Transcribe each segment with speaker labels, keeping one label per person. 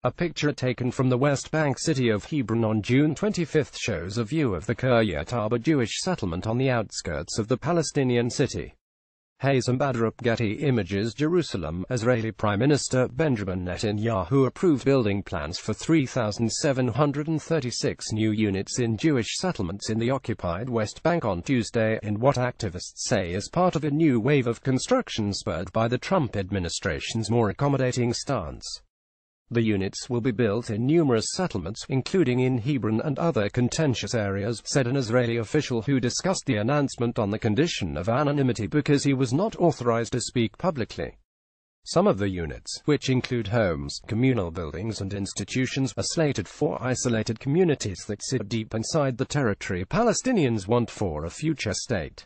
Speaker 1: A picture taken from the West Bank city of Hebron on June 25 shows a view of the Kiryat Arba Jewish settlement on the outskirts of the Palestinian city. Hazem Badrup Getty Images Jerusalem. Israeli Prime Minister Benjamin Netanyahu approved building plans for 3,736 new units in Jewish settlements in the occupied West Bank on Tuesday, in what activists say is part of a new wave of construction spurred by the Trump administration's more accommodating stance. The units will be built in numerous settlements, including in Hebron and other contentious areas, said an Israeli official who discussed the announcement on the condition of anonymity because he was not authorized to speak publicly. Some of the units, which include homes, communal buildings and institutions, are slated for isolated communities that sit deep inside the territory Palestinians want for a future state.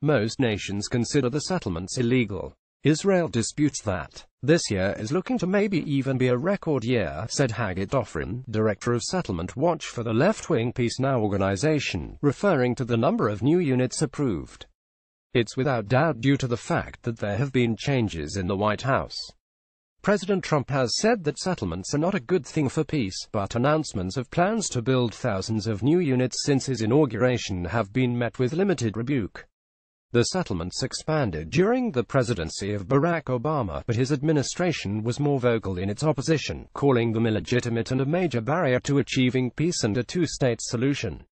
Speaker 1: Most nations consider the settlements illegal. Israel disputes that. This year is looking to maybe even be a record year, said Haggit Ofrin, director of Settlement Watch for the left-wing Peace Now organization, referring to the number of new units approved. It's without doubt due to the fact that there have been changes in the White House. President Trump has said that settlements are not a good thing for peace, but announcements of plans to build thousands of new units since his inauguration have been met with limited rebuke. The settlements expanded during the presidency of Barack Obama, but his administration was more vocal in its opposition, calling them illegitimate and a major barrier to achieving peace and a two-state solution.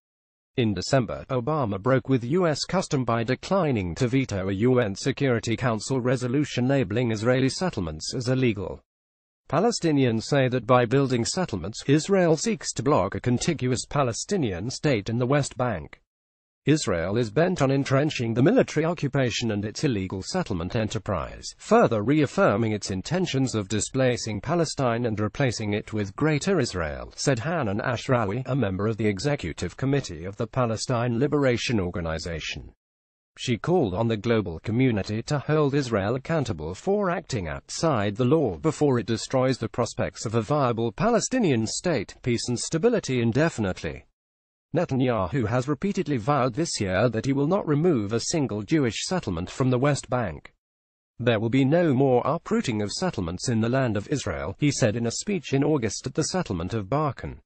Speaker 1: In December, Obama broke with U.S. custom by declining to veto a UN Security Council resolution labeling Israeli settlements as illegal. Palestinians say that by building settlements, Israel seeks to block a contiguous Palestinian state in the West Bank. Israel is bent on entrenching the military occupation and its illegal settlement enterprise, further reaffirming its intentions of displacing Palestine and replacing it with Greater Israel, said Hanan Ashrawi, a member of the executive committee of the Palestine Liberation Organization. She called on the global community to hold Israel accountable for acting outside the law before it destroys the prospects of a viable Palestinian state, peace and stability indefinitely. Netanyahu has repeatedly vowed this year that he will not remove a single Jewish settlement from the West Bank. There will be no more uprooting of settlements in the land of Israel, he said in a speech in August at the settlement of Barkan.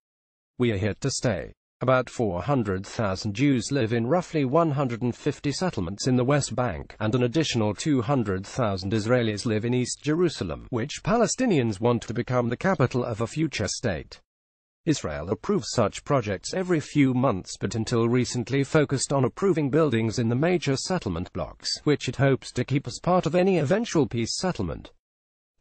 Speaker 1: We are here to stay. About 400,000 Jews live in roughly 150 settlements in the West Bank, and an additional 200,000 Israelis live in East Jerusalem, which Palestinians want to become the capital of a future state. Israel approves such projects every few months but until recently focused on approving buildings in the major settlement blocks, which it hopes to keep as part of any eventual peace settlement.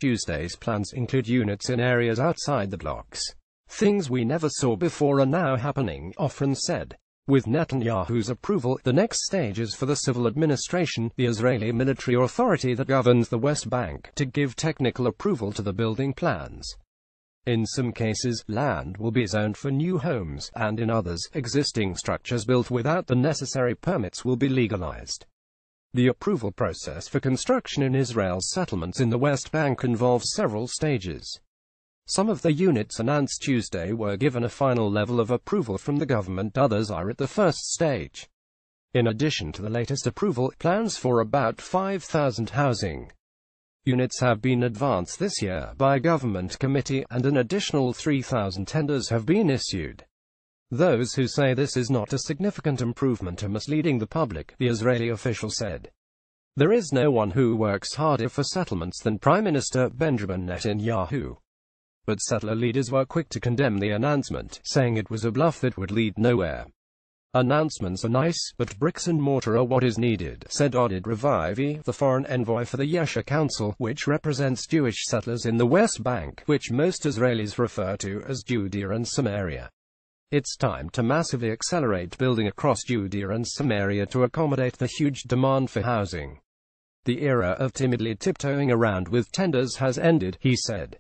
Speaker 1: Tuesday's plans include units in areas outside the blocks. Things we never saw before are now happening, Ofrin said. With Netanyahu's approval, the next stage is for the civil administration, the Israeli military authority that governs the West Bank, to give technical approval to the building plans. In some cases, land will be zoned for new homes, and in others, existing structures built without the necessary permits will be legalized. The approval process for construction in Israel's settlements in the West Bank involves several stages. Some of the units announced Tuesday were given a final level of approval from the government, others are at the first stage. In addition to the latest approval, plans for about 5,000 housing units have been advanced this year by a government committee, and an additional 3,000 tenders have been issued. Those who say this is not a significant improvement are misleading the public, the Israeli official said. There is no one who works harder for settlements than Prime Minister Benjamin Netanyahu. But settler leaders were quick to condemn the announcement, saying it was a bluff that would lead nowhere. Announcements are nice, but bricks and mortar are what is needed, said Oded Revivi, the foreign envoy for the Yesha Council, which represents Jewish settlers in the West Bank, which most Israelis refer to as Judea and Samaria. It's time to massively accelerate building across Judea and Samaria to accommodate the huge demand for housing. The era of timidly tiptoeing around with tenders has ended, he said.